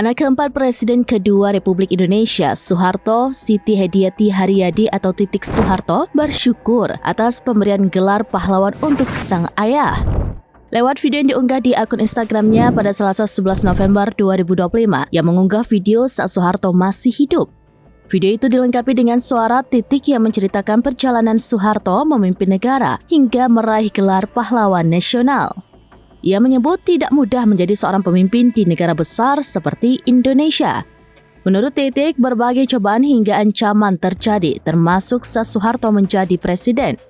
Anak keempat Presiden kedua Republik Indonesia, Soeharto, Siti Hediati Haryadi atau Titik Soeharto, bersyukur atas pemberian gelar pahlawan untuk sang ayah. Lewat video yang diunggah di akun Instagramnya pada Selasa 11 November 2025 yang mengunggah video saat Soeharto masih hidup. Video itu dilengkapi dengan suara Titik yang menceritakan perjalanan Soeharto memimpin negara hingga meraih gelar pahlawan nasional. Ia menyebut tidak mudah menjadi seorang pemimpin di negara besar seperti Indonesia. Menurut Titik, berbagai cobaan hingga ancaman terjadi, termasuk saat Soeharto menjadi presiden.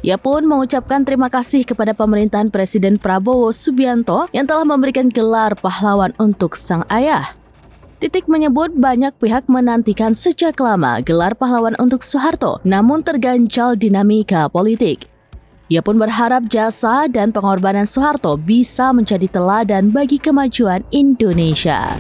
Ia pun mengucapkan terima kasih kepada pemerintahan Presiden Prabowo Subianto yang telah memberikan gelar pahlawan untuk sang ayah. Titik menyebut banyak pihak menantikan sejak lama gelar pahlawan untuk Soeharto, namun terganjal dinamika politik. Ia pun berharap jasa dan pengorbanan Soeharto bisa menjadi teladan bagi kemajuan Indonesia.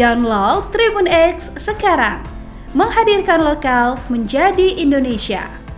Download Tribun X sekarang, menghadirkan lokal menjadi Indonesia.